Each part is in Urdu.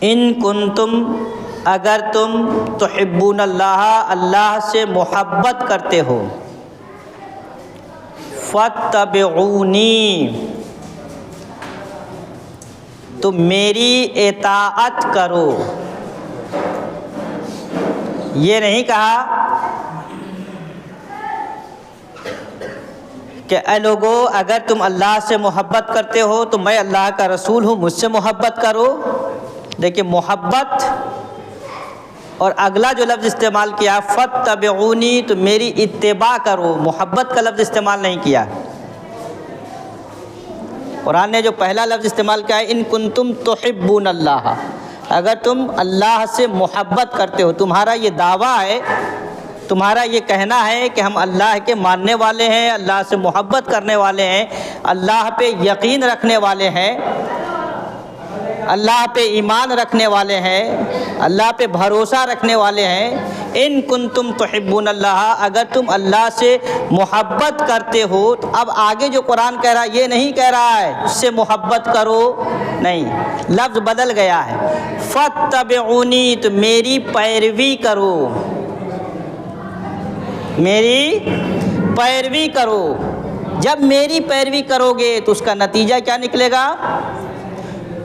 ان کنتم اگر تم تحبون اللہ اللہ سے محبت کرتے ہو، فاتبعونی تو میری اطاعت کرو۔ یہ نہیں کہا کہ اے لوگو اگر تم اللہ سے محبت کرتے ہو تو میں اللہ کا رسول ہوں، مجھ سے محبت کرو۔ دیکھیں محبت اور اگلا جو لفظ استعمال کیا فاتبعونی تو میری اتباع کرو، محبت کا لفظ استعمال نہیں کیا۔ قرآن نے جو پہلا لفظ استعمال کیا ہے ان کنتم تحبون اللہ، اگر تم اللہ سے محبت کرتے ہو، تمہارا یہ دعویٰ ہے، تمہارا یہ کہنا ہے کہ ہم اللہ کے ماننے والے ہیں، اللہ سے محبت کرنے والے ہیں، اللہ پہ یقین رکھنے والے ہیں، اللہ پہ ایمان رکھنے والے ہیں، اللہ پہ بھروسہ رکھنے والے ہیں۔ ان کنتم تحبون اللہ، اگر تم اللہ سے محبت کرتے ہو تو اب آگے جو قرآن کہہ رہا ہے یہ نہیں کہہ رہا ہے اس سے محبت کرو، نہیں، لفظ بدل گیا ہے۔ فاتبعونی تو میری پیروی کرو، میری پیروی کرو۔ جب میری پیروی کرو گے تو اس کا نتیجہ کیا نکلے گا؟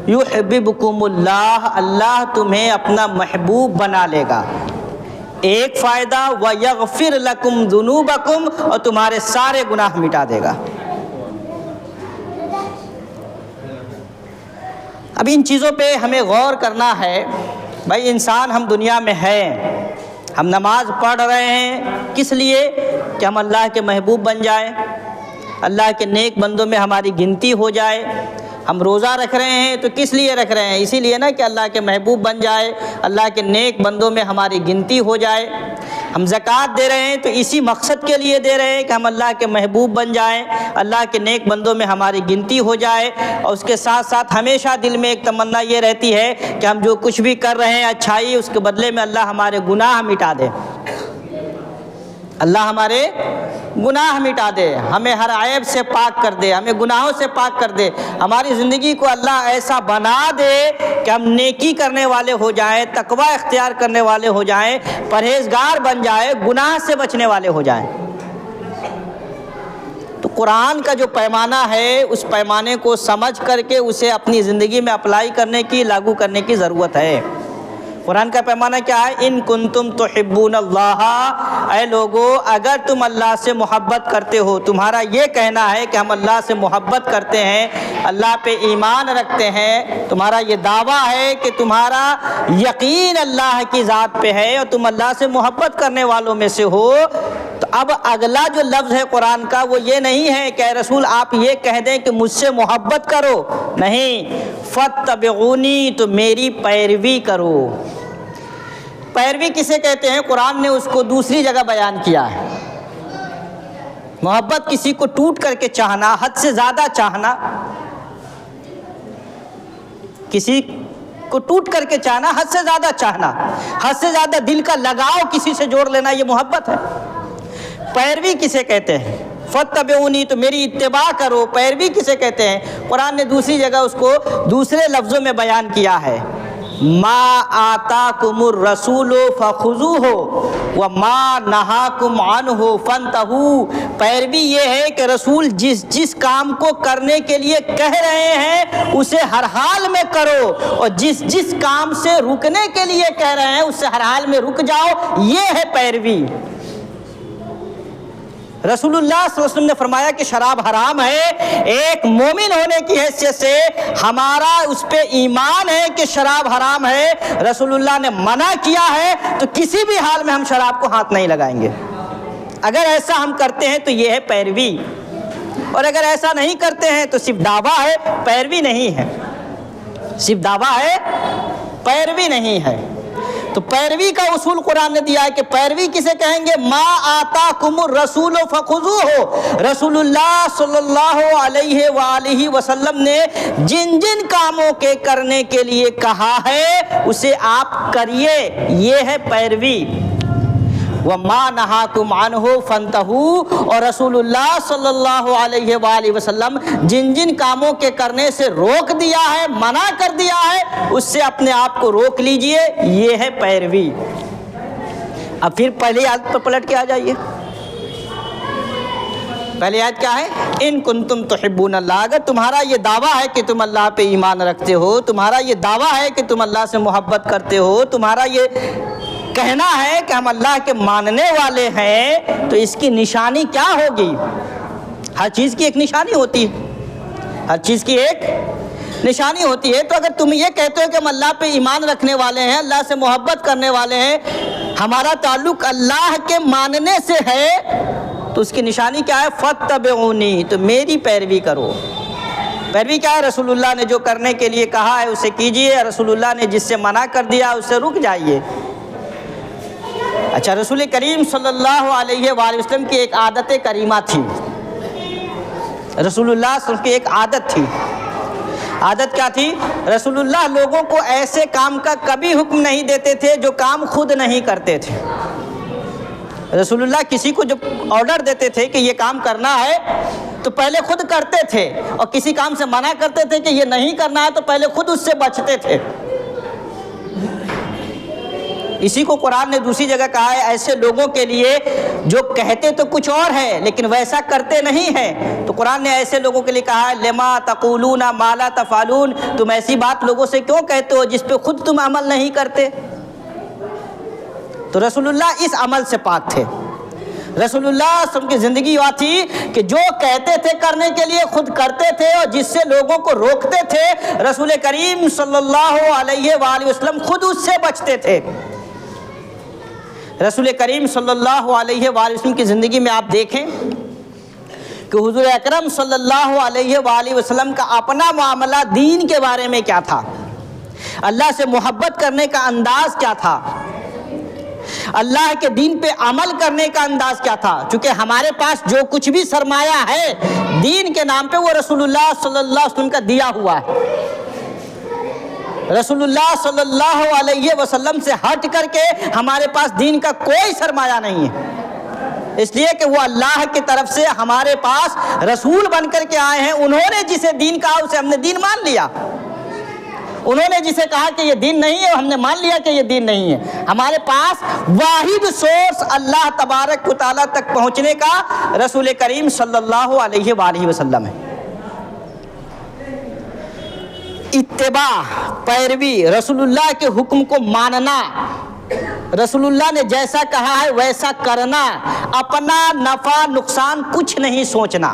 یحببکم اللہ، اللہ تمہیں اپنا محبوب بنا لے گا۔ ایک فائدہ ویغفر لکم ذنوبکم، اور تمہارے سارے گناہ مٹا دے گا۔ اب ان چیزوں پہ ہمیں غور کرنا ہے۔ بھائی انسان ہم دنیا میں ہیں، ہم نماز پڑھ رہے ہیں کس لیے؟ کہ ہم اللہ کے محبوب بن جائیں، اللہ کے نیک بندوں میں ہماری گنتی ہو جائے۔ ہم روزہ رکھ رہے ہیں تو کس لیے رکھ رہے ہیں؟ اسی لیے نا کہ اللہ کے محبوب بن جائے، اللہ کے نیک بندوں میں ہماری گنتی ہو جائے۔ ہم زکوٰۃ دے رہے ہیں تو اسی مقصد کے لیے دے رہے ہیں کہ ہم اللہ کے محبوب بن جائیں، اللہ کے نیک بندوں میں ہماری گنتی ہو جائے۔ اور اس کے ساتھ ساتھ ہمیشہ دل میں ایک تمنا یہ رہتی ہے کہ ہم جو کچھ بھی کر رہے ہیں اچھائی، اس کے بدلے میں اللہ ہمارے گناہ مٹا دے، اللہ ہمارے گناہ مٹا دے، ہمیں ہر عیب سے پاک کر دے، ہمیں گناہوں سے پاک کر دے، ہماری زندگی کو اللہ ایسا بنا دے کہ ہم نیکی کرنے والے ہو جائیں، تقوی اختیار کرنے والے ہو جائیں، پرہیزگار بن جائیں، گناہ سے بچنے والے ہو جائیں۔ تو قرآن کا جو پیمانہ ہے اس پیمانے کو سمجھ کر کے اسے اپنی زندگی میں اپلائی کرنے کی، لاگو کرنے کی ضرورت ہے۔ قرآن کا پیمانہ کیا ہے؟ ان کنتم تحبون اللہ، اے لوگو اگر تم اللہ سے محبت کرتے ہو، تمہارا یہ کہنا ہے کہ ہم اللہ سے محبت کرتے ہیں، اللہ پہ ایمان رکھتے ہیں، تمہارا یہ دعویٰ ہے کہ تمہارا یقین اللہ کی ذات پہ ہے اور تم اللہ سے محبت کرنے والوں میں سے ہو، تو اب اگلا جو لفظ ہے قرآن کا وہ یہ نہیں ہے کہ اے رسول آپ یہ کہہ دیں کہ مجھ سے محبت کرو، نہیں، فاتبعونی تو میری پیروی کرو۔ پیروی کسے کہتے ہیں؟ قرآن نے اس کو دوسری جگہ بیان کیا ہے۔ محبت کسی کو ٹوٹ کر کے چاہنا، حد سے زیادہ چاہنا، کسی کو ٹوٹ کر کے چاہنا، حد سے زیادہ چاہنا، حد سے زیادہ دل کا لگاؤ کسی سے جوڑ لینا، یہ محبت ہے۔ پیروی کسے کہتے ہیں؟ فاتبعونی تو میری اتباع کرو، پیروی کسے کہتے ہیں؟ قرآن نے دوسری جگہ اس کو دوسرے لفظوں میں بیان کیا ہے۔ ما آتاکم الرسول فخذوہ وما نہاکم عنہ فانتہوا، پیروی یہ ہے کہ رسول جس کام کو کرنے کے لیے کہہ رہے ہیں اسے ہر حال میں کرو، اور جس کام سے رکنے کے لیے کہہ رہے ہیں اس سے ہر حال میں رک جاؤ، یہ ہے پیروی۔ رسول اللہ صلی اللہ علیہ وسلم نے فرمایا کہ شراب حرام ہے، ایک مومن ہونے کی حیثیت سے ہمارا اس پہ ایمان ہے کہ شراب حرام ہے، رسول اللہ نے منع کیا ہے تو کسی بھی حال میں ہم شراب کو ہاتھ نہیں لگائیں گے۔ اگر ایسا ہم کرتے ہیں تو یہ ہے پیروی، اور اگر ایسا نہیں کرتے ہیں تو صرف دعویٰ ہے، پیروی نہیں ہے، صرف دعویٰ ہے، پیروی نہیں ہے۔ تو پیروی کا اصول قرآن نے دیا ہے کہ پیروی کسے کہیں گے؟ ما آتاکم الرسول فخذوہ، رسول اللہ صلی اللہ علیہ وآلہ وسلم نے جن جن کاموں کے کرنے کے لیے کہا ہے اسے آپ کریے، یہ ہے پیروی۔ وَمَا نَهَاكُمْ عَنْهُ فَانْتَهُوا، اور رسول اللہ صلی اللہ علیہ وآلہ وسلم جن جن کاموں کے کرنے سے روک دیا ہے، منع کر دیا ہے، اس سے اپنے آپ کو روک لیجئے، یہ ہے پیروی۔ اب پھر پہلی آیت پر پلٹ کے آ جائیے۔ پہلی آیت کیا ہے؟ ان کنتم تحبون اللہ، اگر تمہارا یہ دعویٰ ہے کہ تم اللہ پہ ایمان رکھتے ہو، تمہارا یہ دعویٰ ہے کہ تم اللہ سے محبت کرتے ہو، تمہارا یہ کہنا ہے کہ ہم اللہ کے ماننے والے ہیں، تو اس کی نشانی کیا ہوگی؟ ہر چیز کی ایک نشانی ہوتی ہے، ہر چیز کی ایک نشانی ہوتی ہے۔ تو اگر تم یہ کہتے ہو کہ ہم اللہ پہ ایمان رکھنے والے ہیں، اللہ سے محبت کرنے والے ہیں، ہمارا تعلق اللہ کے ماننے سے ہے، تو اس کی نشانی کیا ہے؟ فَاتَّبِعُونِی، تو میری پیروی کرو۔ پیروی کیا ہے؟ رسول اللہ نے جو کرنے کے لیے کہا ہے اسے کیجئے، رسول اللہ نے جس سے منع کر دیا اس سے رک جائیے۔ اچھا، رسول کریم صلی اللہ علیہ وآلہ وسلم کی ایک عادت کریمہ تھی، رسول اللہ صلی اللہ علیہ وسلم کی ایک عادت تھی۔ عادت کیا تھی؟ رسول اللہ لوگوں کو ایسے کام کا کبھی حکم نہیں دیتے تھے جو کام خود نہیں کرتے تھے۔ رسول اللہ کسی کو جب آرڈر دیتے تھے کہ یہ کام کرنا ہے تو پہلے خود کرتے تھے، اور کسی کام سے منع کرتے تھے کہ یہ نہیں کرنا ہے تو پہلے خود اس سے بچتے تھے۔ اسی کو قرآن نے دوسری جگہ کہا ہے ایسے لوگوں کے لیے جو کہتے تو کچھ اور ہے لیکن ویسا کرتے نہیں ہیں، تو قرآن نے ایسے لوگوں کے لیے کہا ہے لما تقولون ما لا تفعلون، تم ایسی بات لوگوں سے کیوں کہتے ہو جس پہ خود تم عمل نہیں کرتے؟ تو رسول اللہ اس عمل سے پاک تھے۔ رسول اللہ صلی اللہ علیہ وسلم کی زندگی وہ تھی کہ جو کہتے تھے کرنے کے لیے خود کرتے تھے، اور جس سے لوگوں کو روکتے تھے رسول کریم صلی اللہ علیہ وآلہ وسلم خود اس سے بچتے تھے۔ رسول کریم صلی اللہ علیہ وآلہ وسلم کی زندگی میں آپ دیکھیں کہ حضور اکرم صلی اللہ علیہ وآلہ وسلم کا اپنا معاملہ دین کے بارے میں کیا تھا، اللہ سے محبت کرنے کا انداز کیا تھا، اللہ کے دین پہ عمل کرنے کا انداز کیا تھا۔ چونکہ ہمارے پاس جو کچھ بھی سرمایہ ہے دین کے نام پہ وہ رسول اللہ صلی اللہ علیہ وسلم کا دیا ہوا ہے۔ رسول اللہ صلی اللہ علیہ وسلم سے ہٹ کر کے ہمارے پاس دین کا کوئی سرمایہ نہیں ہے، اس لیے کہ وہ اللہ کی طرف سے ہمارے پاس رسول بن کر کے آئے ہیں۔ انہوں نے جسے دین کہا اسے ہم نے دین مان لیا، انہوں نے جسے کہا کہ یہ دین نہیں ہے ہم نے مان لیا کہ یہ دین نہیں ہے۔ ہمارے پاس واحد سورس اللہ تبارک و تعالیٰ تک پہنچنے کا رسول کریم صلی اللہ علیہ وآلہ وسلم ہے۔ اتباع، پیروی، رسول اللہ کے حکم کو ماننا، رسول اللہ نے جیسا کہا ہے ویسا کرنا، اپنا نفع نقصان کچھ نہیں سوچنا۔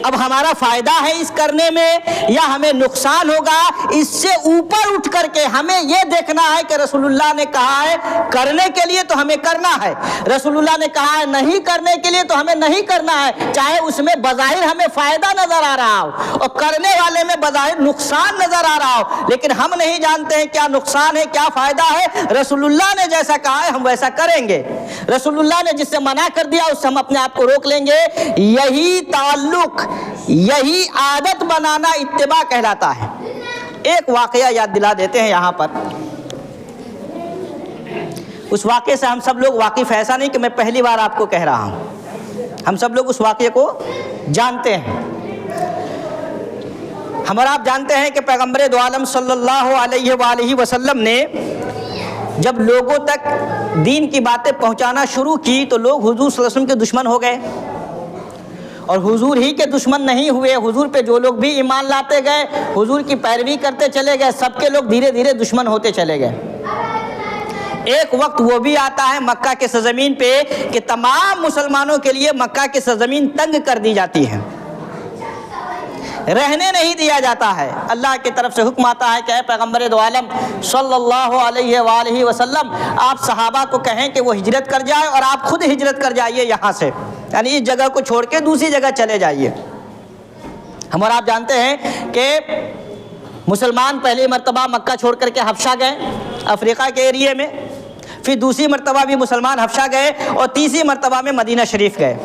اب ہمارا فائدہ ہے اس کرنے میں یا ہمیں نقصان ہوگا، اس سے اوپر اٹھ کر کے ہمیں یہ دیکھنا ہے کہ رسول اللہ نے کہا ہے کرنے کے لیے تو ہمیں کرنا ہے، رسول اللہ نے کہا ہے نہیں کرنے کے لیے تو ہمیں نہیں کرنا ہے، چاہے اس میں بظاہر ہمیں فائدہ نظر آ رہا ہو اور کرنے والے میں بظاہر نقصان نظر آ رہا ہو، لیکن ہم نہیں جانتے ہیں کیا نقصان ہے کیا فائدہ ہے۔ رسول اللہ نے جیسا کہا ہے ہم ویسا کریں گے، رسول اللہ نے جس سے منع کر دیا اس سے ہم اپنے آپ کو روک لیں گے۔ یہی تعلق، یہی عادت بنانا اتباع کہلاتا ہے۔ ایک واقعہ یاد دلا دیتے ہیں یہاں پر، اس واقعے سے ہم سب لوگ واقف، ایسا نہیں کہ میں پہلی بار آپ کو کہہ رہا ہوں، ہم سب لوگ اس واقعے کو جانتے ہیں۔ ہم اور آپ جانتے ہیں کہ پیغمبر دو عالم صلی اللہ علیہ وآلہ وسلم نے جب لوگوں تک دین کی باتیں پہنچانا شروع کی تو لوگ حضور صلی اللہ علیہ وسلم کے دشمن ہو گئے، اور حضور ہی کے دشمن نہیں ہوئے، حضور پہ جو لوگ بھی ایمان لاتے گئے، حضور کی پیروی کرتے چلے گئے، سب کے لوگ دھیرے دھیرے دشمن ہوتے چلے گئے۔ ایک وقت وہ بھی آتا ہے مکہ کے سرزمین پہ کہ تمام مسلمانوں کے لیے مکہ کی سرزمین تنگ کر دی جاتی ہے، رہنے نہیں دیا جاتا ہے۔ اللہ کی طرف سے حکم آتا ہے کہ اے پیغمبر دو عالم صلی اللہ علیہ وآلہ وسلم، آپ صحابہ کو کہیں کہ وہ ہجرت کر جائے اور آپ خود ہجرت کر جائیے یہاں سے، یعنی اس جگہ کو چھوڑ کے دوسری جگہ چلے جائیے۔ ہم اور آپ جانتے ہیں کہ مسلمان پہلی مرتبہ مکہ چھوڑ کر کے حبشہ گئے، افریقہ کے ایریے میں، پھر دوسری مرتبہ بھی مسلمان حبشہ گئے، اور تیسری مرتبہ میں مدینہ شریف گئے۔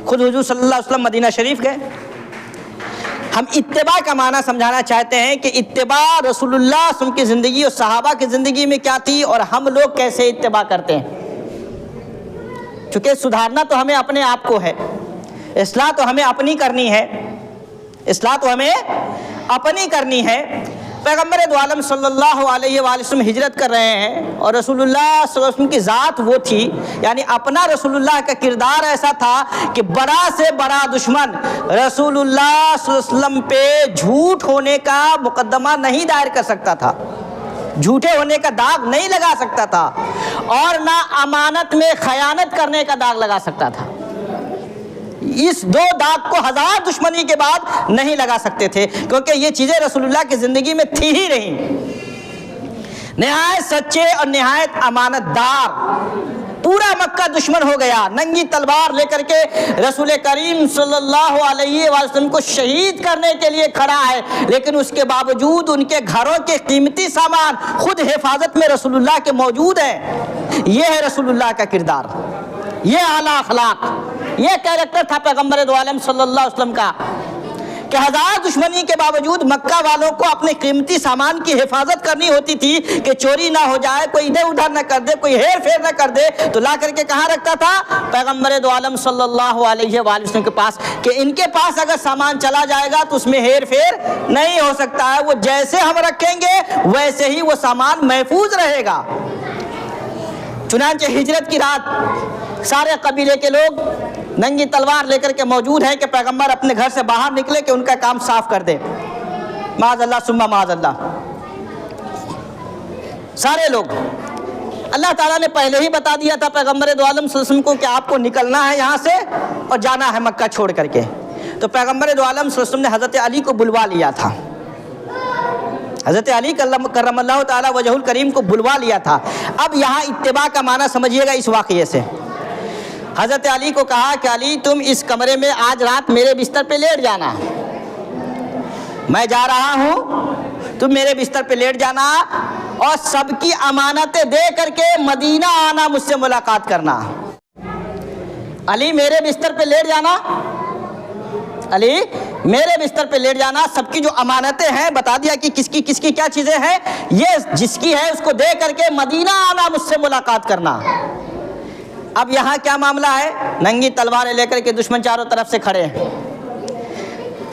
خود حضور صلی اللہ علیہ وسلم مدینہ شریف گئے۔ ہم اتباع کا معنی سمجھانا چاہتے ہیں کہ اتباع رسول اللہ صلی اللہ علیہ وسلم کی زندگی اور صحابہ کی زندگی میں کیا تھی اور ہم لوگ کیسے اتباع کرتے ہیں۔ چونکہ سدھارنا تو ہمیں اپنے آپ کو ہے، اصلاح تو ہمیں اپنی کرنی ہے، اصلاح تو ہمیں اپنی کرنی ہے۔ پیغمبر دو عالم صلی اللہ علیہ وآلہ وسلم ہجرت کر رہے ہیں اور رسول اللہ صلی اللہ علیہ وسلم کی ذات وہ تھی، یعنی اپنا رسول اللہ کا کردار ایسا تھا کہ بڑا سے بڑا دشمن رسول اللہ صلی اللہ علیہ وسلم پہ جھوٹ ہونے کا مقدمہ نہیں دائر کر سکتا تھا، جھوٹے ہونے کا داغ نہیں لگا سکتا تھا، اور نہ امانت میں خیانت کرنے کا داغ لگا سکتا تھا۔ اس دو داغ کو ہزار دشمنی کے بعد نہیں لگا سکتے تھے، کیونکہ یہ چیزیں رسول اللہ کی زندگی میں تھی ہی نہیں۔ نہایت سچے اور نہایت امانت دار، پورا مکہ دشمن ہو گیا، ننگی تلوار لے کر کے رسول کریم صلی اللہ علیہ وسلم کو شہید کرنے کے لیے کھڑا ہے، لیکن اس کے باوجود ان کے گھروں کے قیمتی سامان خود حفاظت میں رسول اللہ کے موجود ہیں۔ یہ ہے رسول اللہ کا کردار، یہ اعلیٰ اخلاق، یہ کیریکٹر تھا پیغمبر دو عالم صلی اللہ علیہ وسلم کا، کہ ہزار دشمنی کے باوجود مکہ والوں کو اپنے قیمتی سامان کی حفاظت کرنی ہوتی تھی کہ چوری نہ ہو جائے، کوئی ادھر ادھر نہ کر دے، کوئی ہیر پھیر نہ کر دے، تو لا کر کے کہاں رکھتا تھا؟ پیغمبر دو عالم صلی اللہ علیہ وآلہ وسلم کے پاس، کہ ان کے پاس اگر سامان چلا جائے گا تو اس میں ہیر پھیر نہیں ہو سکتا ہے، وہ جیسے ہم رکھیں گے ویسے ہی وہ سامان محفوظ رہے گا۔ چنانچہ ہجرت کی رات سارے قبیلے کے لوگ ننگی تلوار لے کر کے موجود ہیں کہ پیغمبر اپنے گھر سے باہر نکلے کہ ان کا کام صاف کر دے، معاذ اللہ ثم معاذ اللہ۔ سارے لوگ، اللہ تعالیٰ نے پہلے ہی بتا دیا تھا پیغمبر دو عالم صلی اللہ علیہ وسلم کو کہ آپ کو نکلنا ہے یہاں سے اور جانا ہے مکہ چھوڑ کر کے۔ تو پیغمبر دو عالم صلی اللہ علیہ وسلم نے حضرت علی کو بلوا لیا تھا، حضرت علی کرم اللہ تعالیٰ وجہ الکریم کو بلوا لیا تھا۔ اب یہاں اتباع کا معنی سمجھیے گا اس واقعے سے۔ حضرت علی کو کہا کہ علی تم اس کمرے میں آج رات میرے بستر پہ لیٹ جانا، میں جا رہا ہوں، تم میرے بستر پہ لیٹ جانا اور سب کی امانتیں دے کر کے مدینہ آنا، مجھ سے ملاقات کرنا۔ علی میرے بستر پہ لیٹ جانا، علی میرے بستر پہ لیٹ جانا، سب کی جو امانتیں ہیں بتا دیا کہ کس کی کیا چیزیں ہیں، یہ جس کی ہے اس کو دے کر کے مدینہ آنا، مجھ سے ملاقات کرنا۔ اب یہاں کیا معاملہ ہے؟ ننگی تلواریں لے کر کے دشمن چاروں طرف سے کھڑے ہیں۔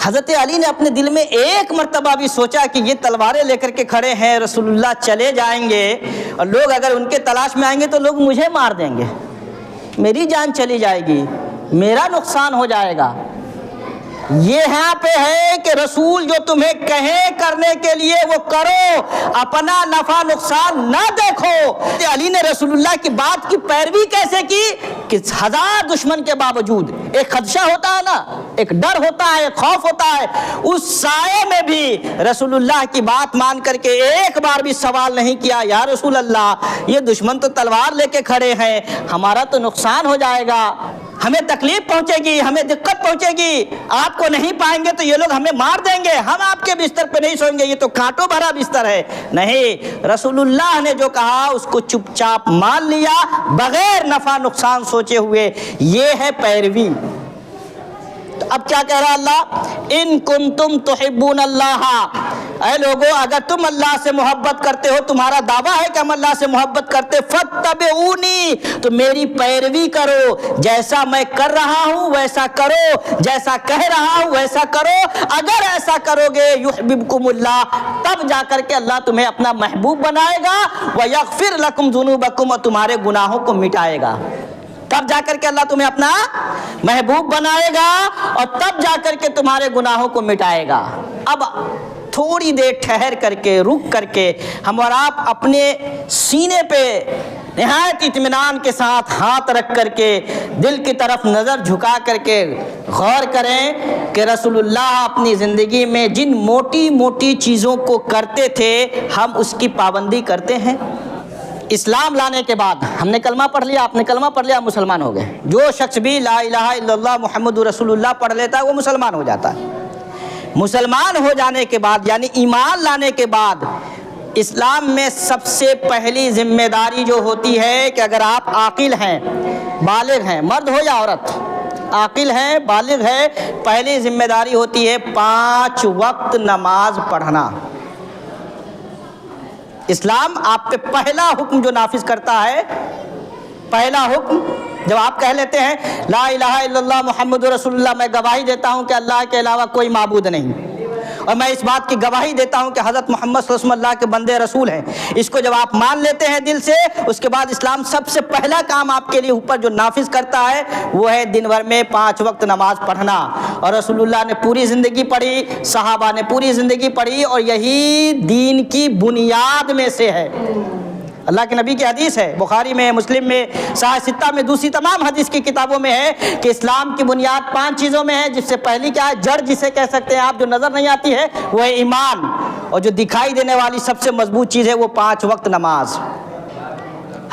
حضرت علی نے اپنے دل میں ایک مرتبہ بھی سوچا کہ یہ تلواریں لے کر کے کھڑے ہیں، رسول اللہ چلے جائیں گے اور لوگ اگر ان کے تلاش میں آئیں گے تو لوگ مجھے مار دیں گے، میری جان چلی جائے گی، میرا نقصان ہو جائے گا۔ یہاں پہ ہے کہ رسول جو تمہیں کہیں کرنے کے لیے وہ کرو، اپنا نفع نقصان نہ دیکھو۔ علی نے رسول اللہ کی بات کی پیروی کیسے کی کہ ہزار دشمن کے باوجود ایک خدشہ ہوتا ہے نا، ایک ڈر ہوتا ہے، ایک خوف ہوتا ہے، اس سائے میں بھی رسول اللہ کی بات مان کر کے ایک بار بھی سوال نہیں کیا، یا رسول اللہ یہ دشمن تو تلوار لے کے کھڑے ہیں، ہمارا تو نقصان ہو جائے گا، ہمیں تکلیف پہنچے گی، ہمیں دقت پہنچے گی، آپ کو نہیں پائیں گے تو یہ لوگ ہمیں مار دیں گے، ہم آپ کے بستر پہ نہیں سوئیں گے، یہ تو کانٹوں بھرا بستر ہے۔ نہیں، رسول اللہ نے جو کہا اس کو چپ چاپ مان لیا بغیر نفع نقصان سوچے ہوئے، یہ ہے پیروی۔ تو اب کیا کہہ رہا اللہ؟ ان کنتم تحبون اللہ، اے لوگو اگر تم اللہ سے محبت کرتے ہو، تمہارا دعویٰ ہے کہ ہم اللہ سے محبت کرتے، فاتبعونی، تو میری پیروی کرو، جیسا میں کر رہا ہوں ویسا کرو، جیسا کہہ رہا ہوں ویسا کرو۔ اگر ایسا کرو گے یحببکم اللہ، تب جا کر کے اللہ تمہیں اپنا محبوب بنائے گا، ویغفر لکم ذنوبکم، اور تمہارے گناہوں کو مٹائے گا۔ تب جا کر کے اللہ تمہیں اپنا محبوب بنائے گا اور تب جا کر کے تمہارے گناہوں کو مٹائے گا۔ اب تھوڑی دیر ٹھہر کر کے، رک کر کے، ہم اور آپ اپنے سینے پہ نہایت اطمینان کے ساتھ ہاتھ رکھ کر کے دل کی طرف نظر جھکا کر کے غور کریں کہ رسول اللہ اپنی زندگی میں جن موٹی موٹی چیزوں کو کرتے تھے ہم اس کی پابندی کرتے ہیں۔ اسلام لانے کے بعد ہم نے کلمہ پڑھ لیا، آپ نے کلمہ پڑھ لیا، مسلمان ہو گئے۔ جو شخص بھی لا الہ الا اللہ محمد رسول اللہ پڑھ لیتا ہے وہ مسلمان ہو جاتا ہے۔ مسلمان ہو جانے کے بعد یعنی ایمان لانے کے بعد اسلام میں سب سے پہلی ذمہ داری جو ہوتی ہے کہ اگر آپ عاقل ہیں، بالغ ہیں، مرد ہو یا عورت، عاقل ہیں، بالغ ہے، پہلی ذمہ داری ہوتی ہے 5 وقت نماز پڑھنا۔ اسلام آپ پہ پہلا حکم جو نافذ کرتا ہے، پہلا حکم جب آپ کہہ لیتے ہیں لا الہ الا اللہ محمد رسول اللہ، میں گواہی دیتا ہوں کہ اللہ کے علاوہ کوئی معبود نہیں، اور میں اس بات کی گواہی دیتا ہوں کہ حضرت محمد صلی اللہ علیہ وسلم اللہ کے بندے رسول ہیں، اس کو جب آپ مان لیتے ہیں دل سے، اس کے بعد اسلام سب سے پہلا کام آپ کے لیے اوپر جو نافذ کرتا ہے وہ ہے دن بھر میں 5 وقت نماز پڑھنا۔ اور رسول اللہ نے پوری زندگی پڑھی، صحابہ نے پوری زندگی پڑھی، اور یہی دین کی بنیاد میں سے ہے۔ اللہ کے نبی کی حدیث ہے، بخاری میں، مسلم میں، صحیح ستہ میں، دوسری تمام حدیث کی کتابوں میں ہے کہ اسلام کی بنیاد 5 چیزوں میں ہے، جس سے پہلی کیا ہے؟ جڑ جسے کہہ سکتے ہیں آپ، جو نظر نہیں آتی ہے، وہ ہے ایمان، اور جو دکھائی دینے والی سب سے مضبوط چیز ہے وہ 5 وقت نماز۔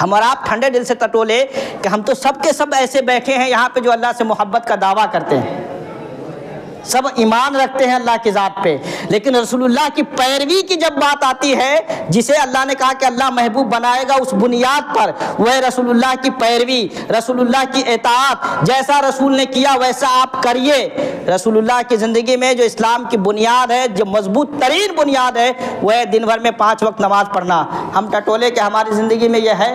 ہم اور آپ ٹھنڈے دل سے ٹٹولے کہ ہم تو سب کے سب ایسے بیٹھے ہیں یہاں پہ جو اللہ سے محبت کا دعویٰ کرتے ہیں، سب ایمان رکھتے ہیں اللہ کی ذات پہ، لیکن رسول اللہ کی پیروی کی جب بات آتی ہے، جسے اللہ نے کہا کہ اللہ محبوب بنائے گا اس بنیاد پر، وہ ہے رسول اللہ کی پیروی، رسول اللہ کی اطاعت، جیسا رسول نے کیا ویسا آپ کریے۔ رسول اللہ کی زندگی میں جو اسلام کی بنیاد ہے، جو مضبوط ترین بنیاد ہے، وہ ہے دن بھر میں 5 وقت نماز پڑھنا۔ ہم ٹٹولے کہ ہماری زندگی میں یہ ہے،